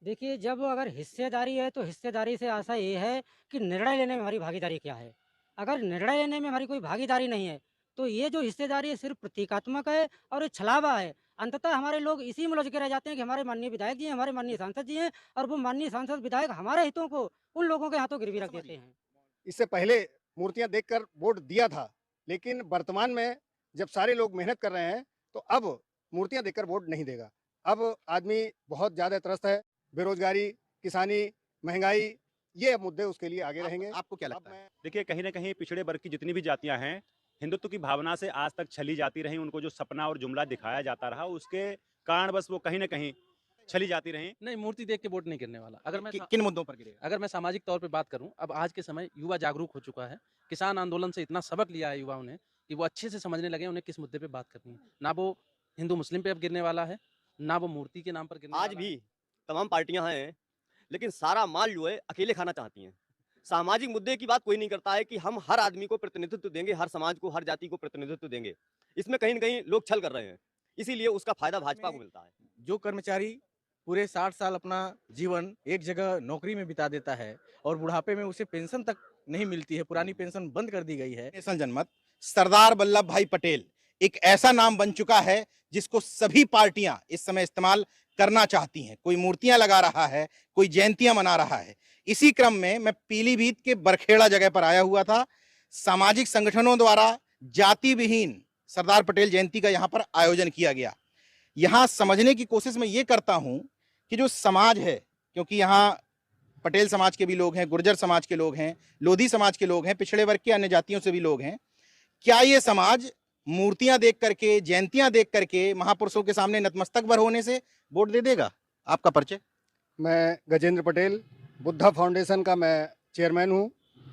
देखिए, जब अगर हिस्सेदारी है, तो हिस्सेदारी से आशा ये है कि निर्णय लेने में हमारी भागीदारी क्या है। अगर निर्णय लेने में हमारी कोई भागीदारी नहीं है, तो ये जो हिस्सेदारी है सिर्फ़ प्रतीकात्मक है और ये छलावा है। अंततः हमारे लोग इसी में उलझ के रह जाते हैं कि हमारे माननीय विधायक जी हैं, हमारे माननीय सांसद जी हैं और वो माननीय सांसद विधायक हमारे हितों को उन लोगों के हाथों गिरवी रख देते हैं। इससे पहले मूर्तियां देखकर वोट दिया था, लेकिन वर्तमान में जब सारे लोग मेहनत कर रहे हैं, तो अब मूर्तियां देखकर वोट नहीं देगा। अब आदमी बहुत ज़्यादा त्रस्त है, बेरोजगारी, किसानी, महंगाई, ये मुद्दे उसके लिए आगे रहेंगे। आपको क्या अब लगता है? मैं देखिए, कहीं न कहीं पिछड़े वर्ग की जितनी भी जातियाँ हैं, हिंदुत्व की भावना से आज तक छली जाती रहीं, उनको जो सपना और जुमला दिखाया जाता रहा, उसके कारणवश वो कहीं न कहीं छली जाती रहीं। नहीं, मूर्ति देख के वोट नहीं गिरने वाला। किन मुद्दों पर गिरेगा? अगर मैं सामाजिक तौर पे बात करूँ, अब आज के समय युवा जागरूक हो चुका है। किसान आंदोलन से इतना सबक लिया है युवाओं ने कि वो अच्छे से समझने लगे हैं उन्हें किस मुद्दे पे बात करनी है। ना वो हिंदू-मुस्लिम पे अब गिरने वाला है, ना वो मूर्ति के नाम पर गिरने आज वाला भी है। तमाम पार्टियां हैं, लेकिन सारा माल जो है अकेले खाना चाहती हैं। सामाजिक मुद्दे की बात कोई नहीं करता है कि हम हर आदमी को प्रतिनिधित्व देंगे, हर समाज को, हर जाति को प्रतिनिधित्व देंगे। इसमें कहीं न कहीं लोग छल कर रहे हैं। इसीलिए उसका फ़ायदा भाजपा को मिलता है। जो कर्मचारी पूरे 60 साल अपना जीवन एक जगह नौकरी में बिता देता है और बुढ़ापे में उसे पेंशन तक नहीं मिलती है, पुरानी पेंशन बंद कर दी गई है। नेशनल जनमत सरदार वल्लभ भाई पटेल एक ऐसा नाम बन चुका है जिसको सभी पार्टियां इस समय इस्तेमाल करना चाहती हैं। कोई मूर्तियां लगा रहा है, कोई जयंतियां मना रहा है। इसी क्रम में मैं पीलीभीत के बरखेड़ा जगह पर आया हुआ था। सामाजिक संगठनों द्वारा जाति विहीन सरदार पटेल जयंती का यहां पर आयोजन किया गया। यहां समझने की कोशिश मैं ये करता हूं कि जो समाज है, क्योंकि यहाँ पटेल समाज के भी लोग हैं, गुर्जर समाज के लोग हैं, लोधी समाज के लोग हैं, पिछड़े वर्ग के अन्य जातियों से भी लोग हैं। क्या ये समाज मूर्तियां देख करके, जयंतियां देख करके, महापुरुषों के सामने नतमस्तक बर होने से वोट दे देगा? आपका परिचय? मैं गजेंद्र पटेल, बुद्धा फाउंडेशन का मैं चेयरमैन हूँ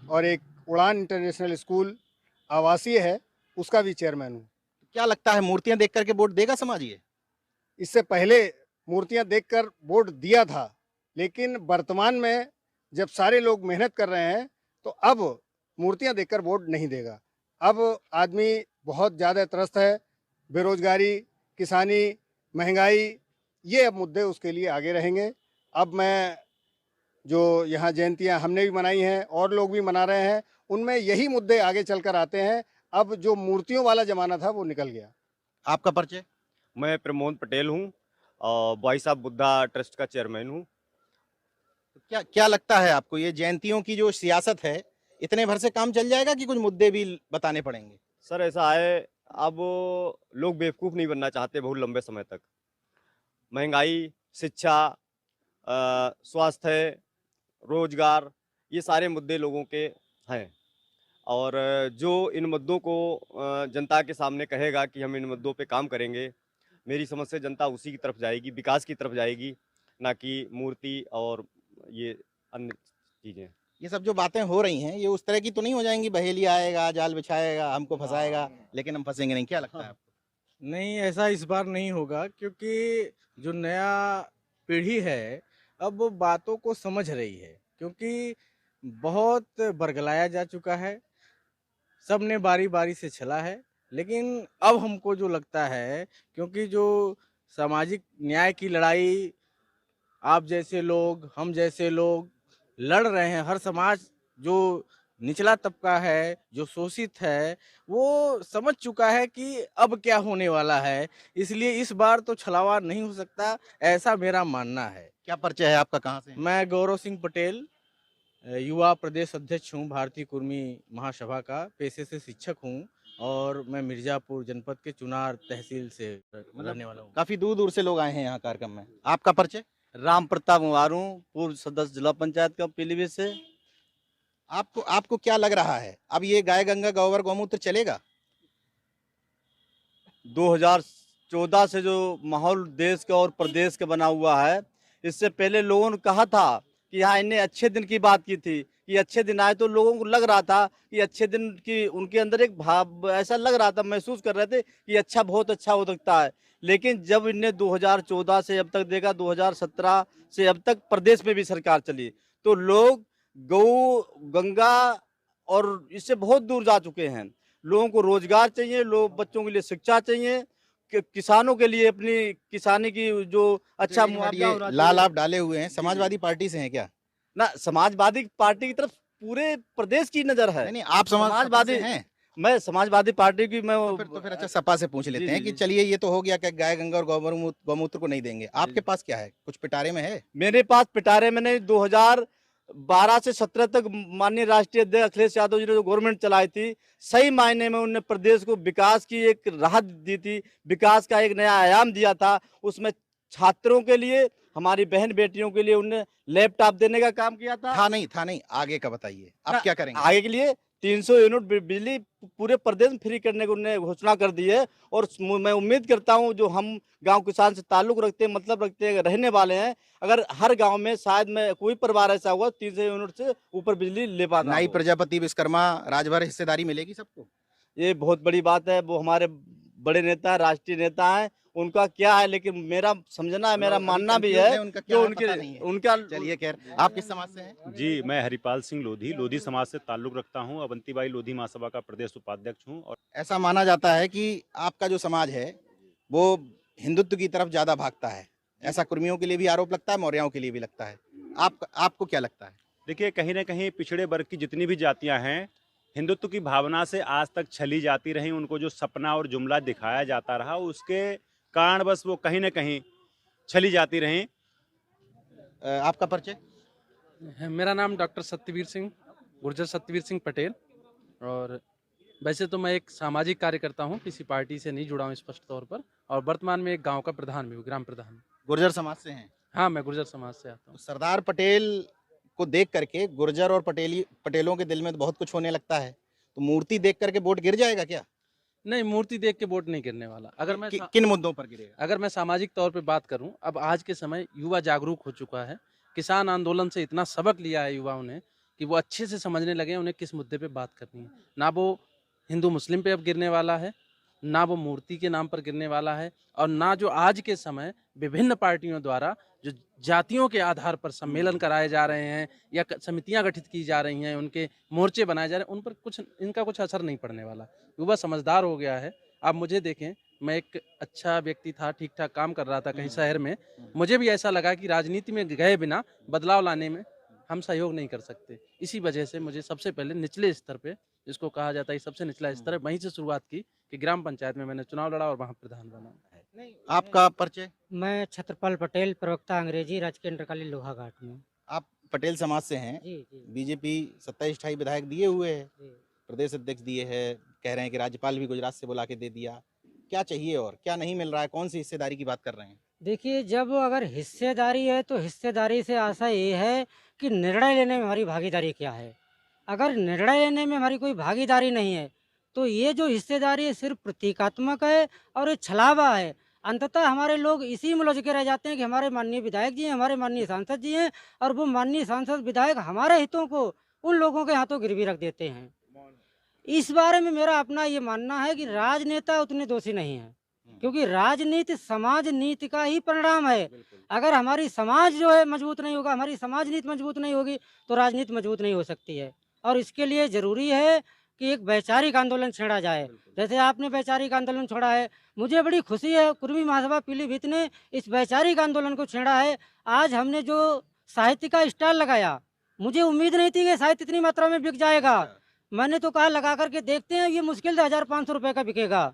और एक उड़ान इंटरनेशनल स्कूल आवासीय है, उसका भी चेयरमैन हूँ। क्या लगता है मूर्तियां देख करके वोट देगा समाज ये? इससे पहले मूर्तियां देखकर वोट दिया था, लेकिन वर्तमान में जब सारे लोग मेहनत कर रहे हैं, तो अब मूर्तियां देखकर वोट नहीं देगा। अब आदमी बहुत ज़्यादा त्रस्त है, बेरोजगारी, किसानी, महंगाई, ये अब मुद्दे उसके लिए आगे रहेंगे। अब मैं जो यहाँ जयंतियाँ हमने भी मनाई हैं और लोग भी मना रहे हैं, उनमें यही मुद्दे आगे चलकर आते हैं। अब जो मूर्तियों वाला ज़माना था, वो निकल गया। आपका परिचय? मैं प्रमोद पटेल हूँ और भाई साहब बुद्धा ट्रस्ट का चेयरमैन हूँ। तो क्या क्या लगता है आपको, ये जयंतियों की जो सियासत है, इतने भर से काम चल जाएगा कि कुछ मुद्दे भी बताने पड़ेंगे? सर ऐसा है, अब लोग बेवकूफ़ नहीं बनना चाहते बहुत लंबे समय तक। महँगाई, शिक्षा, स्वास्थ्य, रोज़गार, ये सारे मुद्दे लोगों के हैं। और जो इन मुद्दों को जनता के सामने कहेगा कि हम इन मुद्दों पे काम करेंगे, मेरी समझ से जनता उसी की तरफ जाएगी, विकास की तरफ जाएगी, ना कि मूर्ति और ये अन्य चीज़ें। ये सब जो बातें हो रही हैं, ये उस तरह की तो नहीं हो जाएंगी, बहेली आएगा, जाल बिछाएगा, हमको फंसाएगा, लेकिन हम फंसेंगे नहीं? क्या लगता है आपको? नहीं, ऐसा इस बार नहीं होगा क्योंकि जो नया पीढ़ी है, अब वो बातों को समझ रही है क्योंकि बहुत बरगलाया जा चुका है, सबने बारी-बारी से चला है। लेकिन अब हमको जो लगता है क्योंकि जो सामाजिक न्याय की लड़ाई आप जैसे लोग, हम जैसे लोग लड़ रहे हैं, हर समाज जो निचला तबका है, जो शोषित है, वो समझ चुका है कि अब क्या होने वाला है, इसलिए इस बार तो छलावा नहीं हो सकता, ऐसा मेरा मानना है। क्या परिचय है आपका, कहाँ से हैं? मैं गौरव सिंह पटेल युवा प्रदेश अध्यक्ष हूँ, भारतीय कुर्मी महासभा का, पेशे से शिक्षक हूँ और मैं मिर्ज़ापुर जनपद के चुनार तहसील से रहने वाला हूँ। काफी दूर दूर से लोग आए हैं यहाँ कार्यक्रम में। आपका परिचय? राम प्रताप मुवारू, पूर्व सदस्य जिला पंचायत का पीलीभीत से। आपको आपको क्या लग रहा है, अब ये गाय गंगा गोबर गौमूत्र चलेगा? 2014 से जो माहौल देश का और प्रदेश का बना हुआ है, इससे पहले लोगों ने कहा था कि हाँ, इन्हें अच्छे दिन की बात की थी कि अच्छे दिन आए, तो लोगों को लग रहा था कि अच्छे दिन की उनके अंदर एक भाव ऐसा लग रहा था, महसूस कर रहे थे कि अच्छा, बहुत अच्छा हो सकता है। लेकिन जब इन्हें 2014 से अब तक देखा, 2017 से अब तक प्रदेश में भी सरकार चली, तो लोग गौ गंगा और इससे बहुत दूर जा चुके हैं। लोगों को रोजगार चाहिए, लोग बच्चों के लिए शिक्षा चाहिए, किसानों के लिए अपनी किसानी की जो अच्छा ये मुआवजा होना लाल चाहिए। आप डाले हुए हैं, समाजवादी पार्टी से हैं क्या? ना समाजवादी पार्टी की तरफ पूरे प्रदेश की नजर है। नहीं नहीं, आप समाजवादी समाजवादी हैं मैं समाजवादी पार्टी की मैं तो फिर अच्छा सपा से पूछ लेते हैं कि चलिए ये तो हो गया कि गाय गंगा और गौमूत्र को नहीं देंगे, आपके पास क्या है, कुछ पिटारे में है? मेरे पास पिटारे में नहीं, 2012 से 17 तक माननीय राष्ट्रीय अध्यक्ष अखिलेश यादव जी ने जो गवर्नमेंट चलाई थी, सही मायने में उन्होंने प्रदेश को विकास की एक राहत दी थी, विकास का एक नया आयाम दिया था। उसमें छात्रों के लिए, हमारी बहन बेटियों के लिए उन्होंने लैपटॉप देने का काम किया था। था नहीं, आगे का बताइए, ना, आप क्या करेंगे? आगे के लिए 300 यूनिट बिजली पूरे प्रदेश में फ्री करने को उन्होंने घोषणा कर दी है। और मैं उम्मीद करता हूं जो हम गांव किसान से ताल्लुक रखते हैं, मतलब रखते हैं, रहने वाले हैं, अगर हर गांव में शायद में कोई परिवार ऐसा हुआ 300 यूनिट से ऊपर बिजली ले पाता नाई हो। प्रजापति विश्वकर्मा राजभर हिस्सेदारी मिलेगी सबको? ये बहुत बड़ी बात है। वो हमारे बड़े नेता हैं, राष्ट्रीय नेता हैं, उनका क्या है, लेकिन मेरा समझना है, मेरा अभी मानना भी confused है उनका कि क्या है, पता नहीं है। उनका चलिए खैर, आप किस समाज से हैं? जी, मैं हरिपाल सिंह लोधी, लोधी समाज से ताल्लुक़ रखता हूँ। अवंतीबाई लोधी महासभा का प्रदेश उपाध्यक्ष हूँ। और ऐसा माना जाता है कि आपका जो समाज है वो हिंदुत्व की तरफ ज्यादा भागता है, ऐसा कुर्मियों के लिए भी आरोप लगता है, मौर्यों के लिए भी लगता है। आपको क्या लगता है? देखिए, कहीं न कहीं पिछड़े वर्ग की जितनी भी जातियाँ हैं, हिंदुत्व की भावना से आज तक छली जाती रहीं। उनको जो सपना और जुमला दिखाया जाता रहा, उसके कारणवश वो कहीं न कहीं छली जाती रहीं। आपका परिचय? मेरा नाम डॉक्टर सत्यवीर सिंह, गुर्जर सत्यवीर सिंह पटेल। और वैसे तो मैं एक सामाजिक कार्यकर्ता हूँ, किसी पार्टी से नहीं जुड़ा हूँ स्पष्ट तौर पर, और वर्तमान में एक गांव का प्रधान भी हूँ, ग्राम प्रधान। गुर्जर समाज से हैं? हाँ, मैं गुर्जर समाज से आता तो हूँ। सरदार पटेल को देख करके गुर्जर और पटेलों के दिल में तो बहुत कुछ होने लगता है, तो मूर्ति देख करके वोट गिर जाएगा क्या? नहीं, मूर्ति देख के वोट नहीं गिरने वाला। किन मुद्दों पर गिरेगा? अगर मैं सामाजिक तौर पे बात करूं, अब आज के समय युवा जागरूक हो चुका है। किसान आंदोलन से इतना सबक लिया है युवाओं ने कि वो अच्छे से समझने लगे हैं उन्हें किस मुद्दे पे बात करनी है। ना वो हिंदू मुस्लिम पे अब गिरने वाला है, ना वो मूर्ति के नाम पर गिरने वाला है, और ना जो आज के समय विभिन्न पार्टियों द्वारा जो जातियों के आधार पर सम्मेलन कराए जा रहे हैं या समितियां गठित की जा रही हैं, उनके मोर्चे बनाए जा रहे हैं, उन पर इनका कुछ असर नहीं पड़ने वाला। युवा समझदार हो गया है। आप मुझे देखें, मैं एक अच्छा व्यक्ति था, ठीक ठाक काम कर रहा था कहीं शहर में। मुझे भी ऐसा लगा कि राजनीति में गए बिना बदलाव लाने में हम सहयोग नहीं कर सकते। इसी वजह से मुझे सबसे पहले निचले स्तर पे, जिसको कहा जाता है सबसे निचला स्तर है, वहीं से शुरुआत की कि ग्राम पंचायत में मैंने चुनाव लड़ा और वहाँ प्रधान बना। आपका परिचय? मैं छत्रपाल पटेल, प्रवक्ता अंग्रेजी, राजकीय इंटर कॉलेज लोहाघाट में। आप पटेल समाज से हैं? जी जी बीजेपी 27-28 विधायक दिए हुए है, जी। प्रदेश अध्यक्ष दिए हैं, कह रहे हैं कि राज्यपाल भी गुजरात से बुला के दे दिया। क्या चाहिए और क्या नहीं मिल रहा है? कौन सी हिस्सेदारी की बात कर रहे हैं? देखिए, जब अगर हिस्सेदारी है तो हिस्सेदारी से आशा ये है कि निर्णय लेने में हमारी भागीदारी क्या है। अगर निर्णय लेने में हमारी कोई भागीदारी नहीं है तो ये जो हिस्सेदारी है सिर्फ प्रतीकात्मक है और ये छलावा है। अंततः हमारे लोग इसी में उलझ के रह जाते हैं कि हमारे माननीय विधायक जी हैं, हमारे माननीय सांसद जी हैं, और वो माननीय सांसद विधायक हमारे हितों को उन लोगों के हाथों गिरवी रख देते हैं। इस बारे में मेरा अपना ये मानना है कि राजनेता उतने दोषी नहीं हैं, क्योंकि राजनीति समाज नीति का ही परिणाम है। अगर हमारी समाज जो है मजबूत नहीं होगा, हमारी समाज नीति मजबूत नहीं होगी तो राजनीति मजबूत नहीं हो सकती है। और इसके लिए ज़रूरी है कि एक वैचारिक आंदोलन छेड़ा जाए, जैसे आपने वैचारिक आंदोलन छोड़ा है। मुझे बड़ी खुशी है, कुर्मी महासभा पीलीभीत ने इस वैचारिक आंदोलन को छेड़ा है। आज हमने जो साहित्य का स्टॉल लगाया, मुझे उम्मीद नहीं थी कि साहित्य इतनी मात्रा में बिक जाएगा। मैंने तो कहा लगा करके देखते हैं, ये मुश्किल से 1500 रुपये का बिकेगा।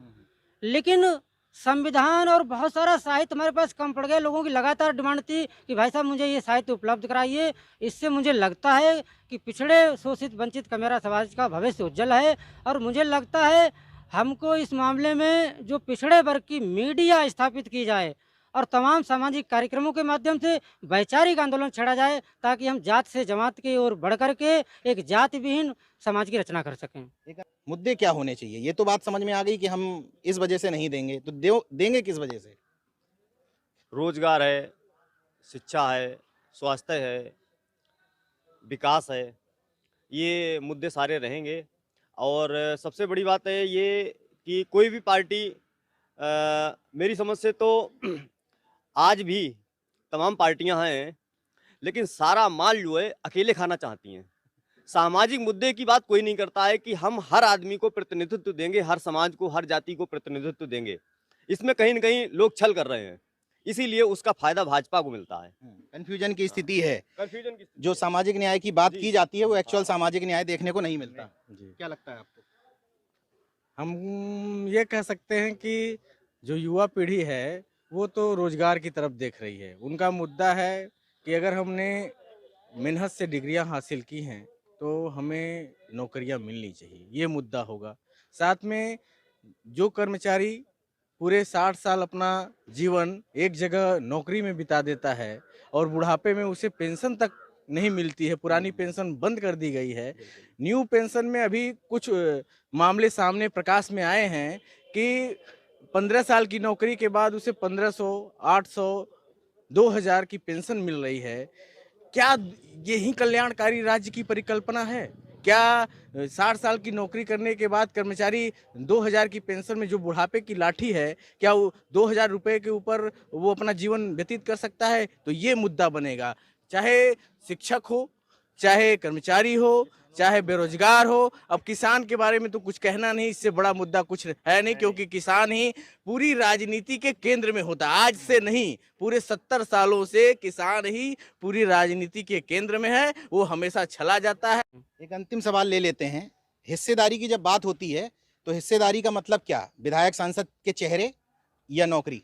लेकिन संविधान और बहुत सारा साहित्य हमारे पास कम पड़ गया। लोगों की लगातार डिमांड थी कि भाई साहब मुझे ये साहित्य उपलब्ध कराइए। इससे मुझे लगता है कि पिछड़े शोषित वंचित कमेरा समाज का भविष्य उज्जवल है। और मुझे लगता है हमको इस मामले में जो पिछड़े वर्ग की मीडिया स्थापित की जाए और तमाम सामाजिक कार्यक्रमों के माध्यम से वैचारिक आंदोलन छेड़ा जाए, ताकि हम जात से जमात की ओर बढ़ करके एक जाति विहीन समाज की रचना कर सकें। मुद्दे क्या होने चाहिए? ये तो बात समझ में आ गई कि हम इस वजह से नहीं देंगे, तो देंगे किस वजह से? रोजगार है, शिक्षा है, स्वास्थ्य है, विकास है, ये मुद्दे सारे रहेंगे। और सबसे बड़ी बात है ये कि कोई भी पार्टी मेरी समझ से तो आज भी तमाम पार्टियां हैं, लेकिन सारा माल जो है अकेले खाना चाहती हैं। सामाजिक मुद्दे की बात कोई नहीं करता है कि हम हर आदमी को प्रतिनिधित्व देंगे, हर समाज को, हर जाति को प्रतिनिधित्व देंगे। इसमें कहीं न कहीं लोग छल कर रहे हैं, इसीलिए उसका फायदा भाजपा को मिलता है। कंफ्यूजन की स्थिति है। कंफ्यूजन की जो सामाजिक न्याय की बात जी। की जाती है वो एक्चुअल सामाजिक न्याय देखने को नहीं मिलता। जी क्या लगता है आपको? हम ये कह सकते हैं कि जो युवा पीढ़ी है वो तो रोजगार की तरफ देख रही है। उनका मुद्दा है कि अगर हमने मेहनत से डिग्रियां हासिल की हैं तो हमें नौकरियां मिलनी चाहिए, ये मुद्दा होगा। साथ में जो कर्मचारी पूरे 60 साल अपना जीवन एक जगह नौकरी में बिता देता है और बुढ़ापे में उसे पेंशन तक नहीं मिलती है, पुरानी पेंशन बंद कर दी गई है। न्यू पेंशन में अभी कुछ मामले सामने प्रकाश में आए हैं कि 15 साल की नौकरी के बाद उसे 1500, 800, 2000 की पेंशन मिल रही है। क्या यही कल्याणकारी राज्य की परिकल्पना है? क्या 60 साल की नौकरी करने के बाद कर्मचारी 2000 की पेंशन में जो बुढ़ापे की लाठी है, क्या वो 2000 रुपए के ऊपर वो अपना जीवन व्यतीत कर सकता है? तो ये मुद्दा बनेगा। चाहे शिक्षक हो, चाहे कर्मचारी हो, चाहे बेरोजगार हो। अब किसान के बारे में तो कुछ कहना नहीं, इससे बड़ा मुद्दा कुछ है नहीं, क्योंकि किसान ही पूरी राजनीति के केंद्र में होता है। आज से नहीं, पूरे 70 सालों से किसान ही पूरी राजनीति के केंद्र में है, वो हमेशा छला जाता है। एक अंतिम सवाल ले लेते हैं। हिस्सेदारी की जब बात होती है तो हिस्सेदारी का मतलब क्या? विधायक सांसद के चेहरे या नौकरी?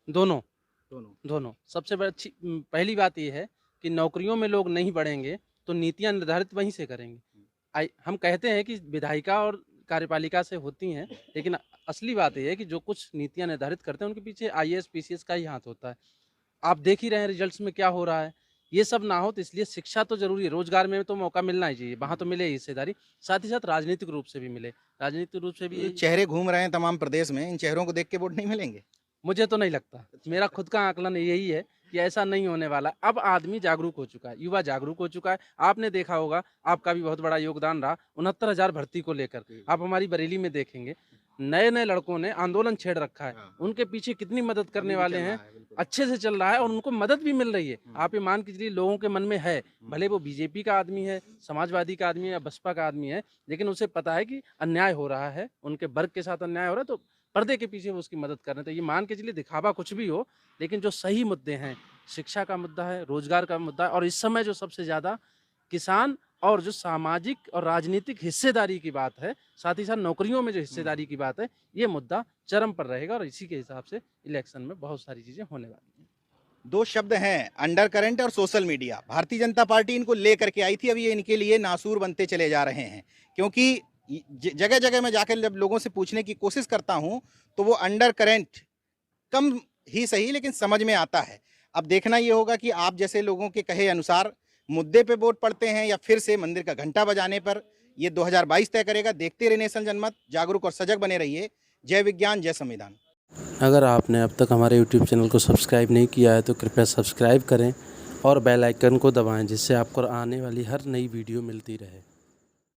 दोनों दोनों। सबसे पहली बात ये है कि नौकरियों में लोग नहीं बढ़ेंगे तो नीतियां निर्धारित वहीं से करेंगे। हम कहते हैं कि विधायिका और कार्यपालिका से होती हैं, लेकिन असली बात यह है कि जो कुछ नीतियां निर्धारित करते हैं उनके पीछे IAS PCS का ही हाथ होता है। आप देख ही रहे हैं रिजल्ट्स में क्या हो रहा है। ये सब ना हो तो इसलिए शिक्षा तो जरूरी है, रोजगार में तो मौका मिलना ही चाहिए, वहाँ तो मिले हिस्सेदारी, साथ ही साथ राजनीतिक रूप से भी मिले। राजनीतिक रूप से भी ये चेहरे घूम रहे हैं तमाम प्रदेश में, इन चेहरों को देख के वोट नहीं मिलेंगे? मुझे तो नहीं लगता। मेरा खुद का आकलन यही है कि ऐसा नहीं होने वाला। अब आदमी जागरूक हो चुका है, युवा जागरूक हो चुका है। आपने देखा होगा, आपका भी बहुत बड़ा योगदान रहा 69,000 भर्ती को लेकर। आप हमारी बरेली में देखेंगे, नए नए लड़कों ने आंदोलन छेड़ रखा है। उनके पीछे कितनी मदद करने वाले हैं, अच्छे से चल रहा है और उनको मदद भी मिल रही है। आप ये मान के चलिए, लोगों के मन में है, भले वो बीजेपी का आदमी है, समाजवादी का आदमी है या बसपा का आदमी है, लेकिन उसे पता है कि अन्याय हो रहा है, उनके वर्ग के साथ अन्याय हो रहा है, तो पर्दे के पीछे वो उसकी मदद कर रहे हैं। तो ये मान के चलिए, दिखावा कुछ भी हो, लेकिन जो सही मुद्दे हैं, शिक्षा का मुद्दा है, रोजगार का मुद्दा है, और इस समय जो सबसे ज्यादा किसान और जो सामाजिक और राजनीतिक हिस्सेदारी की बात है, साथ ही साथ नौकरियों में जो हिस्सेदारी की बात है, ये मुद्दा चरम पर रहेगा और इसी के हिसाब से इलेक्शन में बहुत सारी चीजें होने वाली हैं। दो शब्द हैं, अंडर करंट और social media. Bharatiya Janata party इनको लेकर के आई थी, अब ये इनके लिए नासूर बनते चले जा रहे हैं, क्योंकि जगह जगह में जाकर जब लोगों से पूछने की कोशिश करता हूं तो वो अंडर करंट कम ही सही लेकिन समझ में आता है। अब देखना ये होगा कि आप जैसे लोगों के कहे अनुसार मुद्दे पे वोट पड़ते हैं या फिर से मंदिर का घंटा बजाने पर, ये 2022 तय करेगा। देखते रहे नेशनल जनमत, जागरूक और सजग बने रहिए। जय विज्ञान, जय संविधान। अगर आपने अब तक हमारे YouTube चैनल को सब्सक्राइब नहीं किया है तो कृपया सब्सक्राइब करें और बेल आइकन को दबाएं, जिससे आपको आने वाली हर नई वीडियो मिलती रहे।